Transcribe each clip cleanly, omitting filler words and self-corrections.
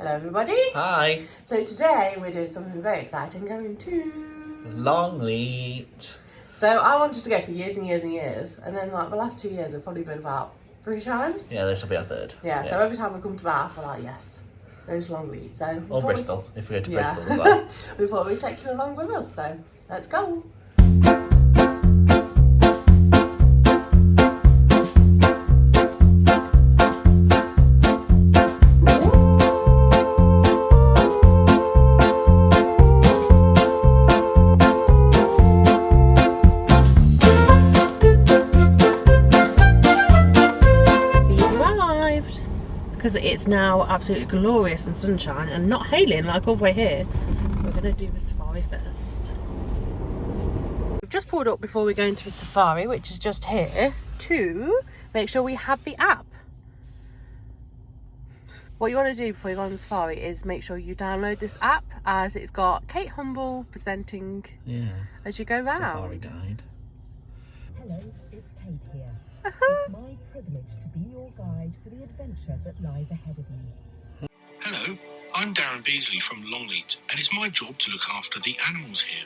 Hello everybody. Hi. So today we're doing something very exciting, going to Longleat. So I wanted to go for years and years and years, and then like the last 2 years have probably been about 3 times. Yeah, this will be our third. Yeah, so every time we come to Bath we're like, yes, going to Longleat. So or Bristol, if we go to Bristol as well. We thought we'd take you along with us, so let's go. Because it's now absolutely glorious and sunshine and not hailing like all the way here. We're going to do the safari first. We've just pulled up before we go into the safari, which is just here, to make sure we have the app. What you want to do before you go on the safari is make sure you download this app, as it's got Kate Humble presenting as you go round. Safari guide. Hello, it's Kate here. It's my privilege to be your guide for the adventure that lies ahead of you. Hello, I'm Darren Beasley from Longleat, and it's my job to look after the animals here.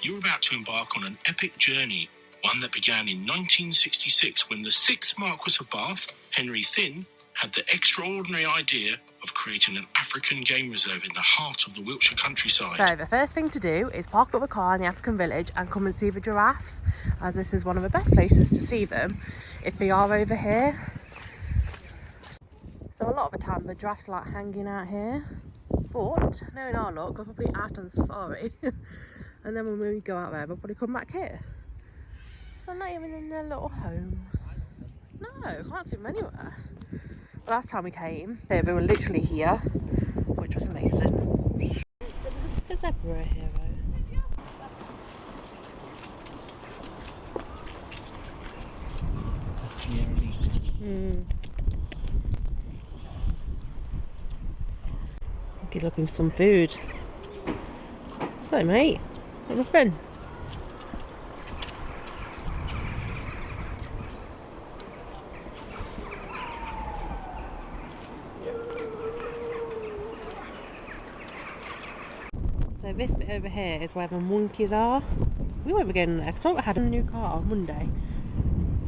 You're about to embark on an epic journey, one that began in 1966 when the 6th Marquess of Bath, Henry Thynne, had the extraordinary idea of creating an African game reserve in the heart of the Wiltshire countryside. So the first thing to do is park up the car in the African village and come and see the giraffes, as this is one of the best places to see them if they are over here. So a lot of the time the giraffes are like hanging out here, but knowing our luck, we're probably out on safari and then when we go out there we'll probably come back here. So I'm not even in their little home. No, can't see them anywhere. Last time we came, they were literally here, which was amazing. There's a zebra here though. He's looking for some food. So mate, what my friend? So this bit over here is where the monkeys are. We won't be going there because I thought I had a new car on Monday.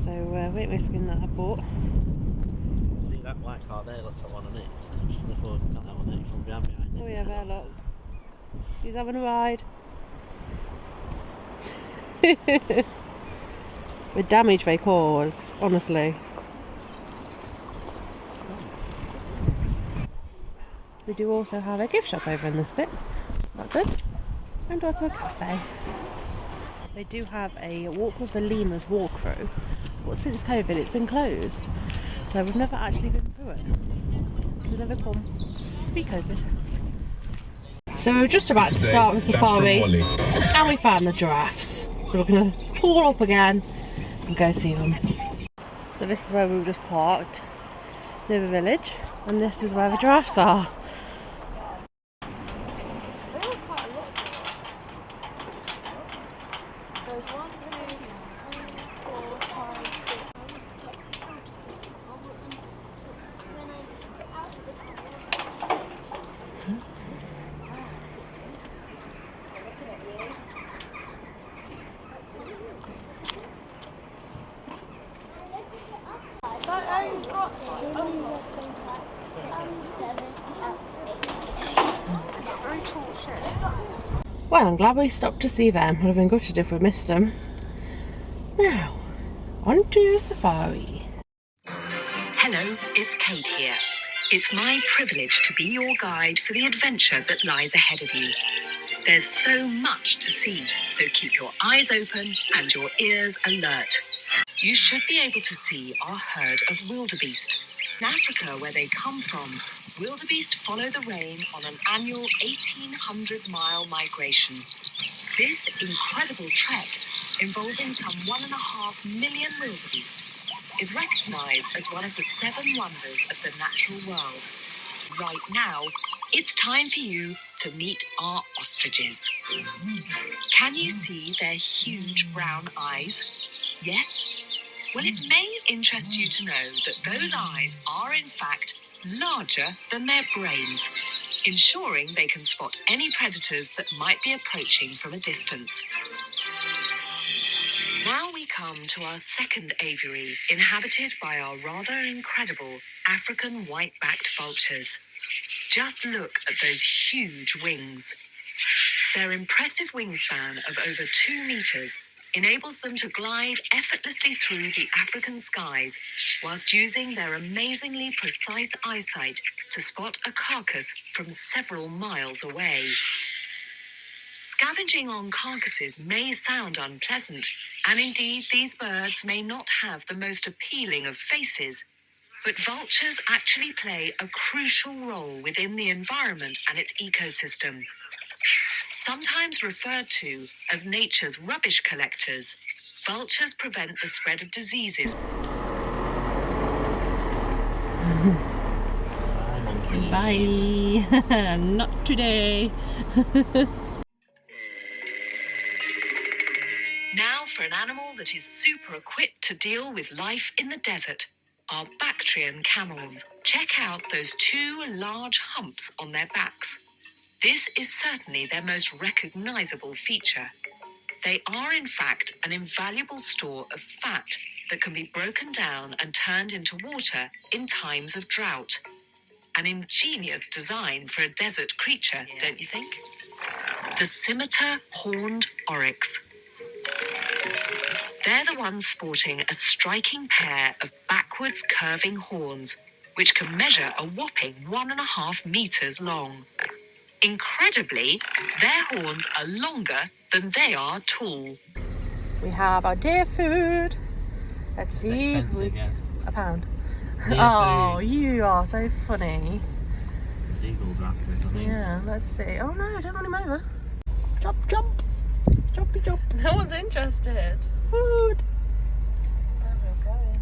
So we ain't risking that, I bought. See that black car there, looks like one on it. Just in the front, not that one next one behind it. Oh yeah, there look. He's having a ride. The damage they cause, honestly. We do also have a gift shop over in this bit. Not good. And also a cafe. They do have a walk with the lemurs walkthrough, but since COVID it's been closed, so we've never actually been through it. We've never come pre-COVID. So we're just about to start the safari and we found the giraffes, so we're going to pull up again and go see them. So this is where we were just parked near the village, and this is where the giraffes are. Well, I'm glad we stopped to see them. Would have been gutted if we missed them. Now, on to safari. Hello, it's Kate here. It's my privilege to be your guide for the adventure that lies ahead of you. There's so much to see, so keep your eyes open and your ears alert. You should be able to see our herd of wildebeest. In Africa, where they come from, wildebeest follow the rain on an annual 1,800-mile migration. This incredible trek, involving some 1.5 million wildebeest, is recognised as one of the 7 wonders of the natural world. Right now, it's time for you to meet our ostriches. Can you see their huge brown eyes? Yes? Well, it may interest you to know that those eyes are in fact larger than their brains, ensuring they can spot any predators that might be approaching from a distance. Now we come to our second aviary, inhabited by our rather incredible African white-backed vultures. Just look at those huge wings. Their impressive wingspan of over 2 meters enables them to glide effortlessly through the African skies whilst using their amazingly precise eyesight to spot a carcass from several miles away. Scavenging on carcasses may sound unpleasant, and indeed these birds may not have the most appealing of faces, but vultures actually play a crucial role within the environment and its ecosystem. Sometimes referred to as nature's rubbish collectors, vultures prevent the spread of diseases. Bye. Not today. Now for an animal that is super equipped to deal with life in the desert, our Bactrian camels. Check out those 2 large humps on their backs. This is certainly their most recognizable feature. They are in fact an invaluable store of fat that can be broken down and turned into water in times of drought. An ingenious design for a desert creature, don't you think? The Scimitar horned Oryx. They're the ones sporting a striking pair of backwards curving horns, which can measure a whopping 1.5 meters long. Incredibly, their horns are longer than they are tall. We have our deer food. Let's see. It's expensive, yes. £1. Deer Oh, food. you are so funny. The seagulls are after it, I think. Yeah, let's see. Oh no, don't run him over. Jump, jump. Jumpy jump. No one's interested. Food. Where we're going.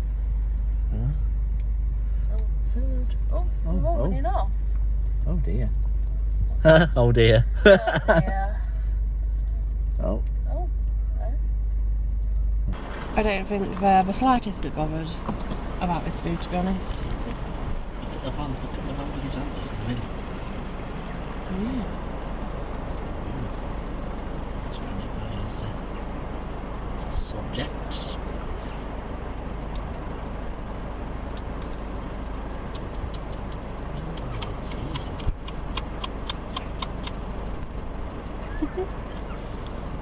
Huh? Oh, food. Oh, we're all running off. Oh dear. Oh dear. Oh dear. Oh. Oh. No. I don't think they're the slightest bit bothered about this food, to be honest. Look at the one with his antlers in the middle. Yeah. Surrounded by his subjects.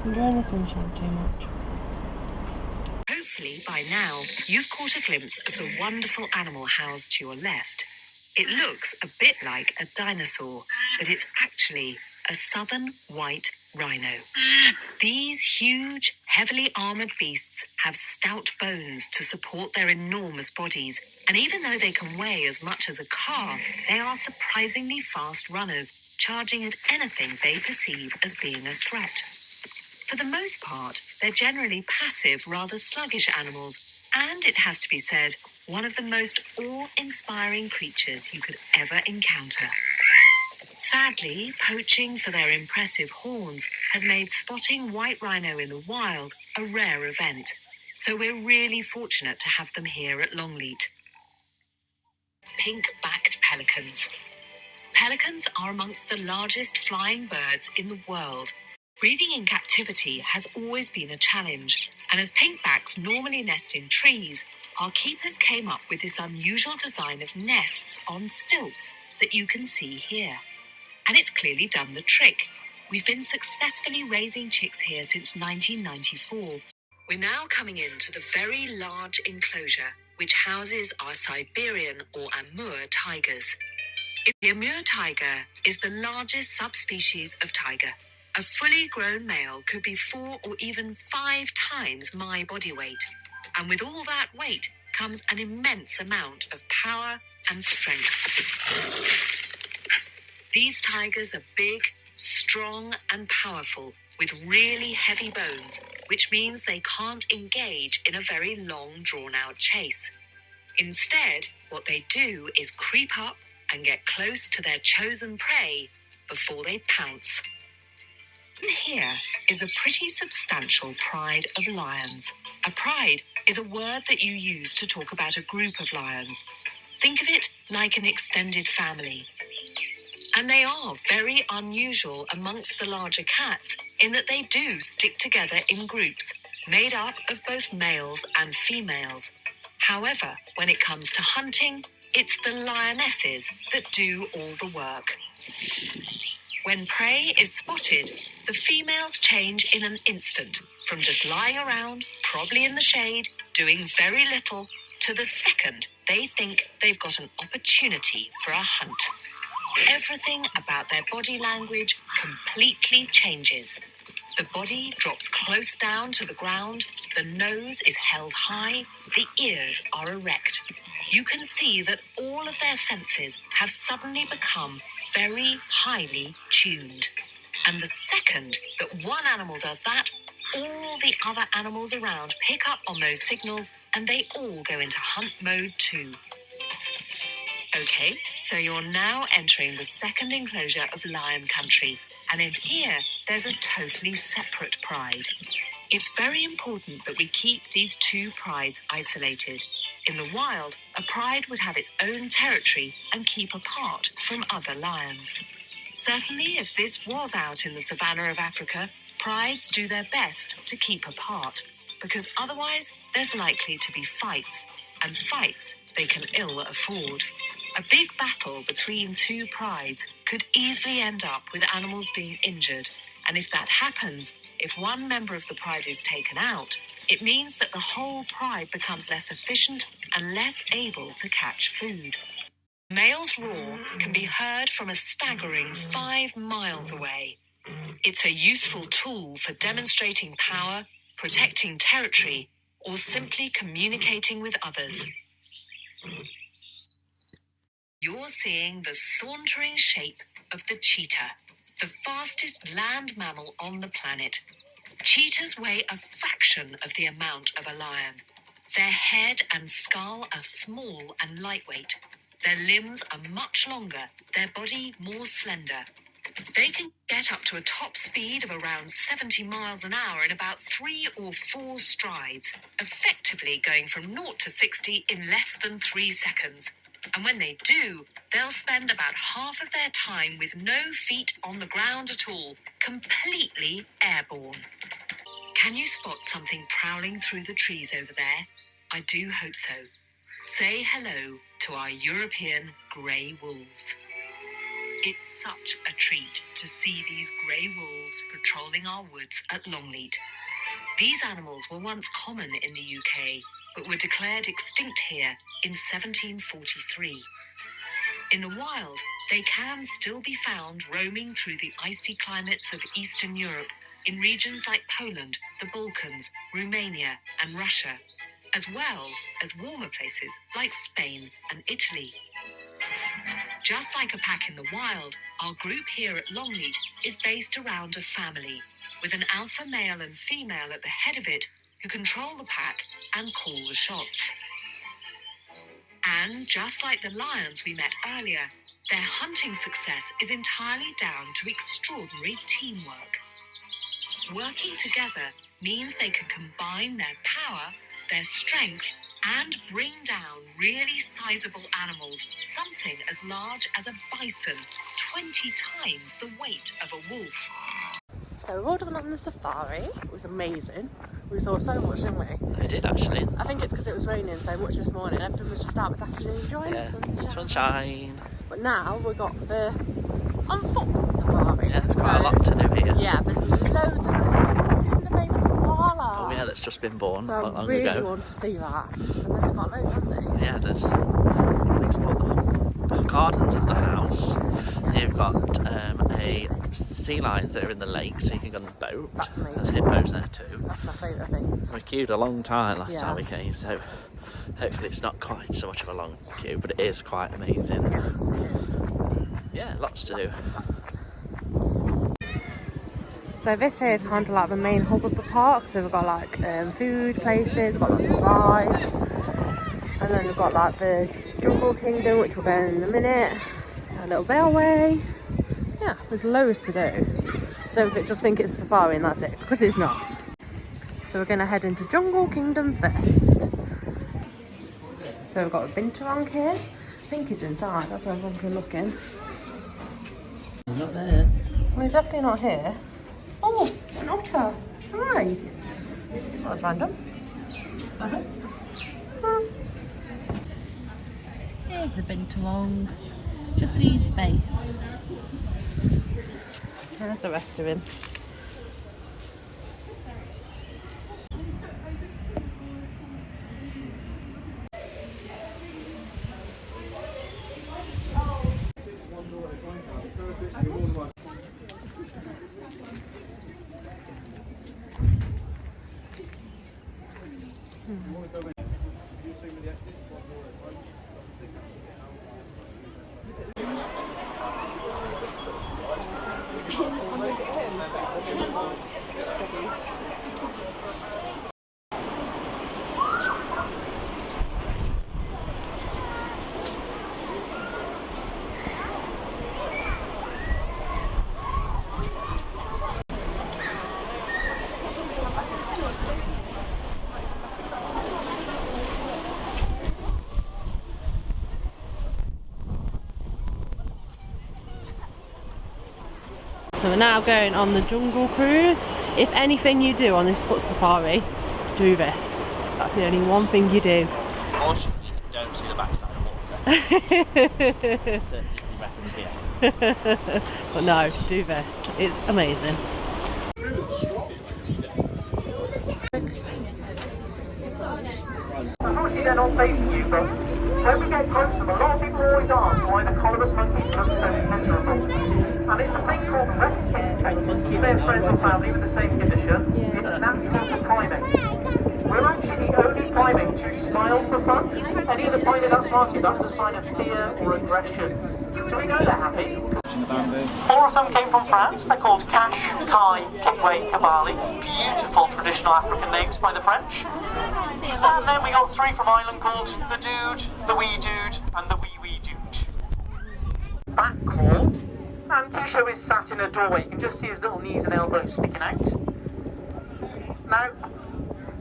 Enjoying the sunshine too much. Hopefully by now you've caught a glimpse of the wonderful animal housed to your left. It looks a bit like a dinosaur, but it's actually a southern white rhino. These huge, heavily armoured beasts have stout bones to support their enormous bodies, and even though they can weigh as much as a car, they are surprisingly fast runners, charging at anything they perceive as being a threat. For the most part, they're generally passive, rather sluggish animals, and it has to be said, one of the most awe-inspiring creatures you could ever encounter. Sadly, poaching for their impressive horns has made spotting white rhino in the wild a rare event, so we're really fortunate to have them here at Longleat. Pink-backed pelicans. Pelicans are amongst the largest flying birds in the world. Breeding in captivity has always been a challenge, and as pinkbacks normally nest in trees, our keepers came up with this unusual design of nests on stilts that you can see here. And it's clearly done the trick. We've been successfully raising chicks here since 1994. We're now coming into the very large enclosure, which houses our Siberian or Amur tigers. The Amur tiger is the largest subspecies of tiger. A fully grown male could be 4 or even 5 times my body weight. And with all that weight comes an immense amount of power and strength. These tigers are big, strong, and powerful, with really heavy bones, which means they can't engage in a very long, drawn-out chase. Instead, what they do is creep up and get close to their chosen prey before they pounce. Here is a pretty substantial pride of lions. A pride is a word that you use to talk about a group of lions. Think of it like an extended family. And they are very unusual amongst the larger cats in that they do stick together in groups made up of both males and females. However, when it comes to hunting, it's the lionesses that do all the work. When prey is spotted, the females change in an instant, from just lying around, probably in the shade, doing very little, to the second they think they've got an opportunity for a hunt. Everything about their body language completely changes. The body drops close down to the ground, the nose is held high, the ears are erect. You can see that all of their senses have suddenly become very highly tuned. And the second that one animal does that, all the other animals around pick up on those signals and they all go into hunt mode too. Okay, so you're now entering the second enclosure of lion country, and in here there's a totally separate pride. It's very important that we keep these two prides isolated. In the wild, a pride would have its own territory and keep apart from other lions. Certainly, if this was out in the savannah of Africa, prides do their best to keep apart, because otherwise there's likely to be fights, and fights they can ill afford. A big battle between two prides could easily end up with animals being injured, and if that happens, if one member of the pride is taken out, it means that the whole pride becomes less efficient and less able to catch food. Males' roar can be heard from a staggering 5 miles away. It's a useful tool for demonstrating power, protecting territory, or simply communicating with others. You're seeing the sauntering shape of the cheetah, the fastest land mammal on the planet. Cheetahs weigh a fraction of the amount of a lion. Their head and skull are small and lightweight. Their limbs are much longer, their body more slender. They can get up to a top speed of around 70 miles an hour in about 3 or 4 strides, effectively going from 0 to 60 in less than 3 seconds. And when they do, they'll spend about half of their time with no feet on the ground at all, completely airborne. Can you spot something prowling through the trees over there? I do hope so. Say hello to our European grey wolves. It's such a treat to see these grey wolves patrolling our woods at Longleat. These animals were once common in the UK, but were declared extinct here in 1743. In the wild, they can still be found roaming through the icy climates of Eastern Europe in regions like Poland, the Balkans, Romania, and Russia, as well as warmer places like Spain and Italy. Just like a pack in the wild, our group here at Longleat is based around a family, with an alpha male and female at the head of it who control the pack and call the shots. And just like the lions we met earlier, their hunting success is entirely down to extraordinary teamwork. Working together means they can combine their power, their strength, and bring down really sizable animals, something as large as a bison, 20 times the weight of a wolf. So we've all gone on the safari. It was amazing. We saw so much, didn't we? I did actually. I think it's because it was raining so much this morning. Everyone was just out this afternoon enjoying the Sunshine. But now we've got the on foot safari. Yeah, there's quite a lot to do here. Yeah, there's loads of Panda baby koala. Oh yeah, that's just been born so not long I really ago. want to see that. And then they've got loads, haven't they? Yeah, there's explore the gardens of the house. And you've got a sea lions that are in the lake, so you can go on the boat. That's amazing. There's hippos there too. That's my favourite thing. We queued a long time last time we Yeah. came, so hopefully it's not quite so much of a long queue, but it is quite amazing. Yes, it is. Yeah, lots to do. So this here is kind of like the main hub of the park. So we've got like food places, we've got lots of rides, and then we've got like the Jungle Kingdom, which we'll go in a minute, a little railway. Yeah, there's loads to do. So if it just think it's safari and that's it, because it's not. So we're going to head into Jungle Kingdom first. So we've got a binturong here, think he's inside, that's where everyone's been looking. He's not there. Well, he's definitely not here. Oh, an otter. Hi. That was random. Here's the bintalong. Just see his face. There's the rest of him. So we're now going on the jungle cruise. If anything you do on this foot safari, do this. That's the only one thing you do. Unfortunately, you don't see the backside of water. It's a Disney reference here. But no, do this. It's amazing. Unfortunately, they're not facing you, but when we get close to them, a lot of people always ask why the colobus monkeys look so miserable. And it's a thing called rest skin face. You may have friends or family with the same condition. It's natural to primates. We're actually the only primate to smile for fun. Any other primate that smiles at that is a sign of fear or aggression. Do we know they're happy? 4 of them came from France. They're called Cash, Kai, Kitway, Kabali. Beautiful traditional African names by the French. And then we got 3 from Ireland called the Dude, the Wee Dude, and the Wee Wee Dude. Back wall. And Kisho is sat in a doorway. You can just see his little knees and elbows sticking out. Now,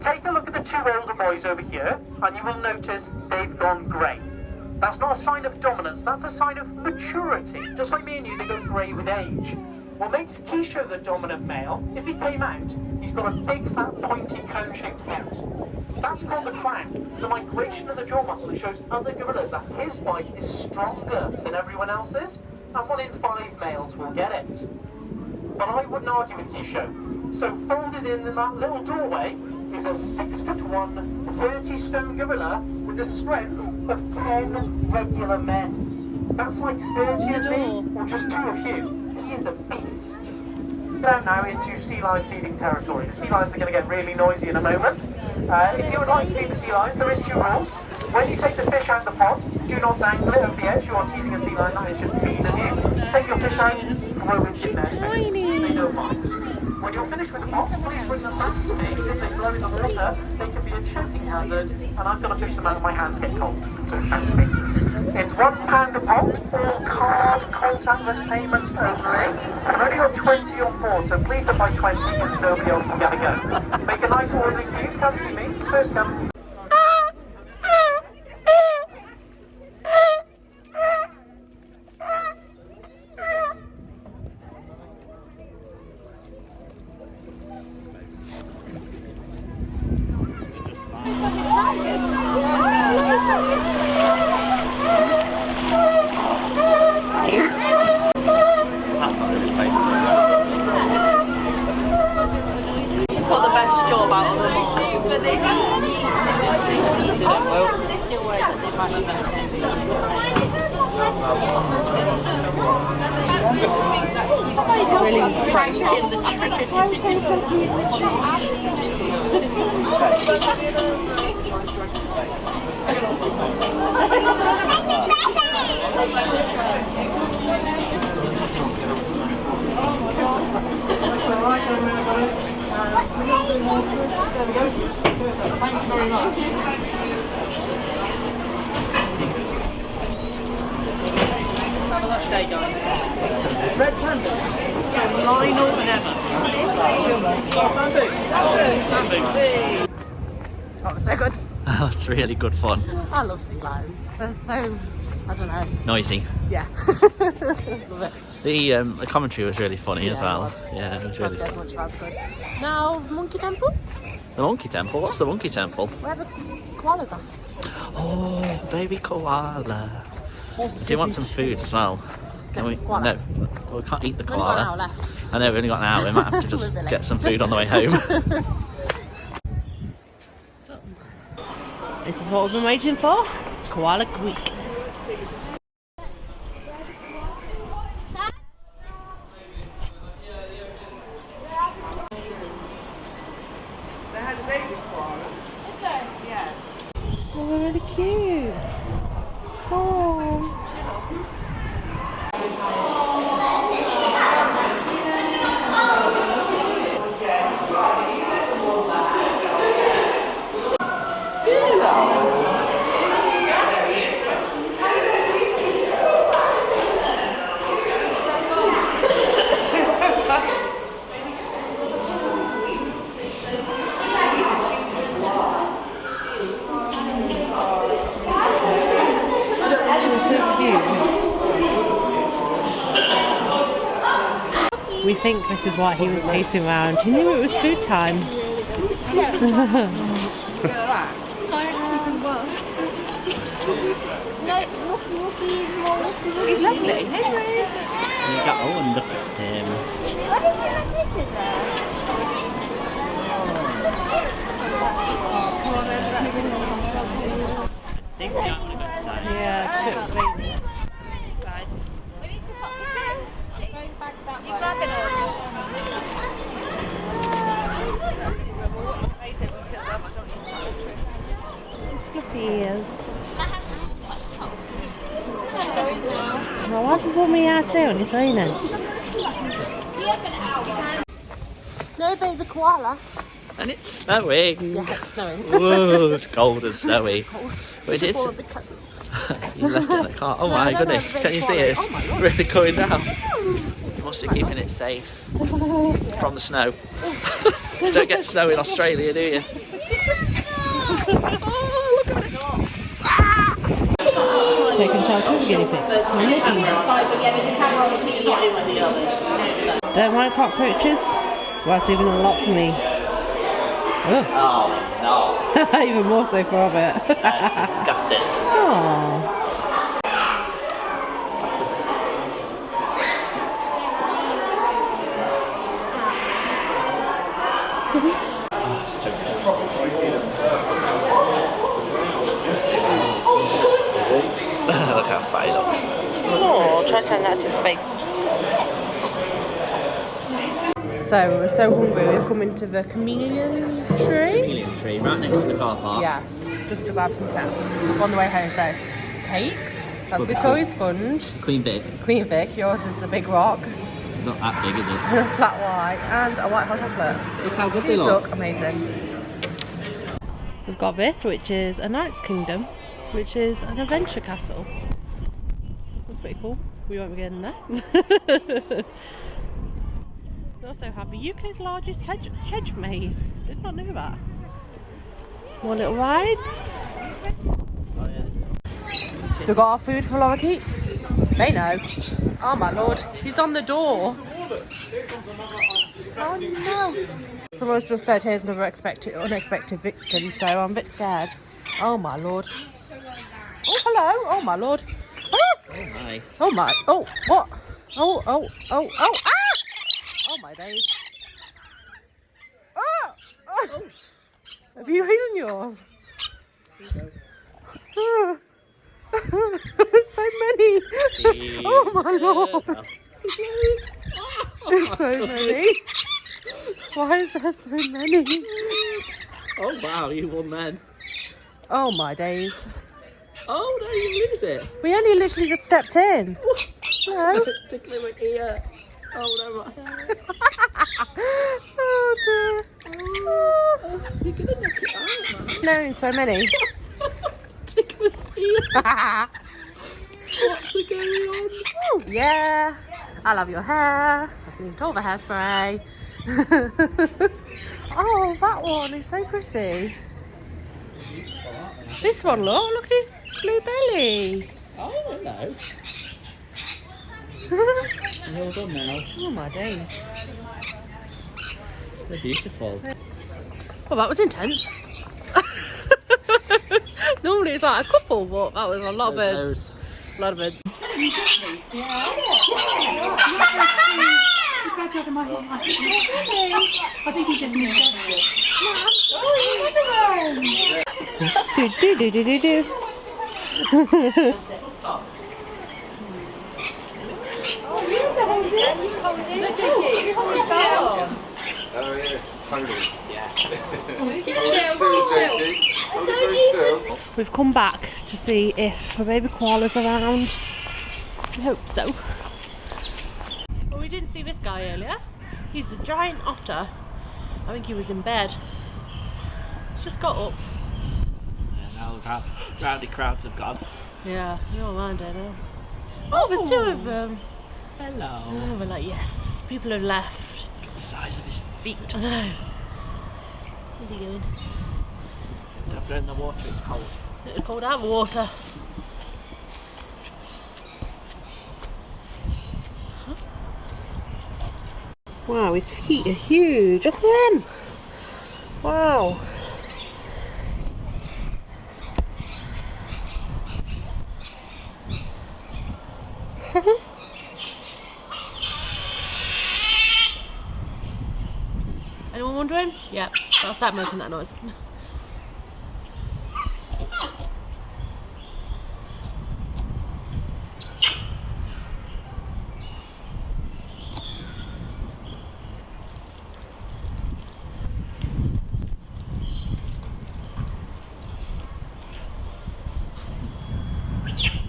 take a look at the 2 older boys over here, and you will notice they've gone grey. That's not a sign of dominance, that's a sign of maturity. Just like me and you, they go grey with age. What makes Kisho the dominant male, if he came out, he's got a big, fat, pointy, cone-shaped head. That's called the crown. It's the migration of the jaw muscle. It shows other gorillas that his bite is stronger than everyone else's. And 1 in 5 males will get it. But I wouldn't argue with Kisho. So folded in that little doorway is a 6'1", 30-stone gorilla with the strength of 10 regular men. That's like 30 of me, or just 2 of you. He is a beast. We're now into sea lion feeding territory. The sea lions are going to get really noisy in a moment. If you would like to feed the sea lions, there is 2 rules. When you take the fish out of the pot, do not dangle it over the edge. You are teasing a sea lion, that is just mean of you. Take your fish out, throw it in their face. They don't mind. When you're finished with the pot, please bring them back to me, because if they blow in the water, they can be a choking hazard, and I've got to fish them out and my hands get cold. So it's fancy. It's £1 a pot, all card, contactless payments only. I've only got 20 on board, so please don't buy 20 because nobody else can get a go. Make a nice orderly queue, come see me, first come. Really frank in the There we go. Thank you very much. Have a lush day, guys. Red pandas. So Rhino and Emma. Oh, it's so good. Oh, it's really good fun. I love sea lions. They're so I don't know. Noisy. Yeah. Love it. The commentary was really funny as well. It was. Yeah, it was Tried really to get as fun. much as good. Now, Monkey Temple. The Monkey Temple? What's the Monkey Temple? Where the koalas are. Oh, baby koala. Do you want some food as well? Can we? Koala. No, we can't eat the We've only got an hour koala. left. I know, we've only got an hour. We might have to just Really? get some food on the way home. This is what we've been waiting for. Koala Creek. Oh, they're really cute. Oh. We think this is why he was pacing around. He knew it was food time. He's lovely. You got oh, look at him. I think we might want to go inside. Yeah, it's a bit baby. Fluffies. Now why have you brought me out too and it's raining? No baby koala. And it's snowing. Yeah, it's snowing. Whoa, it's cold and snowy. But it is. All of the co- You left it in the car. Oh my no, goodness, no, can you see quality. it? Oh my It's God. really going down. You must be keeping it safe from the snow. Don't get snow in Australia, do you? Taking shelter of the guinea pig. Don't like cockroaches? Well, that's even a lot for me. Ugh. Oh no, Even more so for a bit. that's disgusting. Oh. Look how fat he looks. Oh, try to turn that to his face. So we're so hungry, we've come into the chameleon tree. Chameleon tree, right next to the car park. Yes, just to grab some snacks on the way home. So cakes, that's Victoria's sponge, Queen Vic. Queen Vic, yours is the big rock, Not that big, is it? flat white, and a white hot chocolate. Look how good they These look. look amazing. We've got this, which is a Knight's Kingdom, which is an adventure castle. That's pretty cool. We won't be getting there. We also have the UK's largest hedge maze. Did not know that. More little rides. So we've got our food for lorikeets. They know. Oh my lord, he's on the door. Oh no. Someone's just said here's another unexpected victim, so I'm a bit scared. Oh my lord. Oh hello. Oh my lord. Ah! Oh my. Oh my. Oh what? Oh oh oh oh ah! Oh my days. Ah! Oh. Have you eaten yours? Ah. So many. Oh my lord. There's so many. Why is there so many? Oh wow, you won then. Oh my days. Oh no, you lose it. We only literally just stepped in. No. Tickling my ear. Oh no. Oh dear. Oh. You're gonna knock it out, man. No, so many. Tickling my ear. What's going on? Oh, yeah. I love your hair. I've used all the hairspray. Oh, that one is so pretty. This one, look at his blue belly. Oh, hello. They're all done now. Oh my days. They're beautiful. Well, that was intense. Normally it's like a couple, but that was a lot of birds. A lot of birds. Do. Oh yeah, totally. We've come back to see if the baby koala's around. We hope so. Well, we didn't see this guy earlier. He's a giant otter. I think he was in bed. He's just got up. Yeah, now rowdy crowds have gone. Yeah, no mind I know. Oh, there's two of them. Hello. Oh, we're like, yes, people have left. Look at the size of his feet. I know. Where's he going? Don't go in the water, it's cold. It's cold out of the water. Wow, his feet are huge. Look at them. Wow. Anyone wondering? Yeah, that's that making that noise.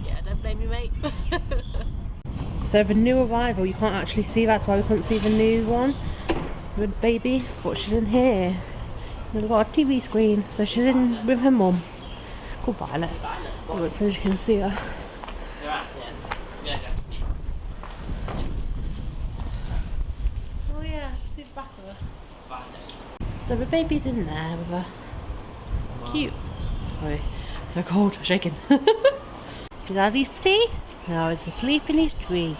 Yeah, don't blame me, mate. So the new arrival, you can't actually see, that's why we couldn't see the new one. The baby, but she's in here. We've got a TV screen, so she's in with her mum. Called Violet. So you can see her. Oh yeah, see the back of her. So the baby's in there with her. Cute. Oh, so cold, shaking. Is that his tea? No, it's asleep in his tree.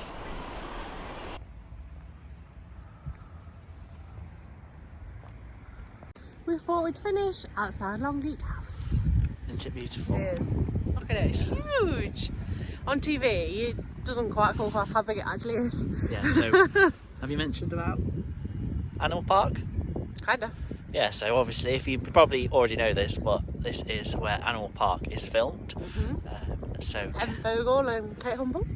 We thought we'd finish outside Longleat House. Isn't it beautiful? It is. Look at it, it's huge. On TV, it doesn't quite come across how big it actually is. Yeah, so have you mentioned about Animal Park? Kinda. Yeah, so obviously, if you probably already know this, but this is where Animal Park is filmed. So Evan Vogel and Kate Humble.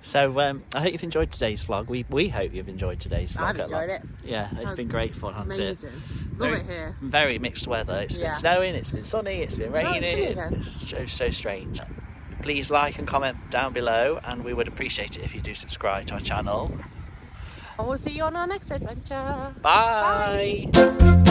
So I hope you've enjoyed today's vlog. We hope you've enjoyed today's vlog. I've enjoyed it. Yeah, it's been great fun, hasn't it? Amazing. Love it here. Very mixed weather. It's been snowing, it's been sunny, it's been raining. It's So strange. Please like and comment down below, and we would appreciate it if you do subscribe to our channel. I will see you on our next adventure. Bye. Bye.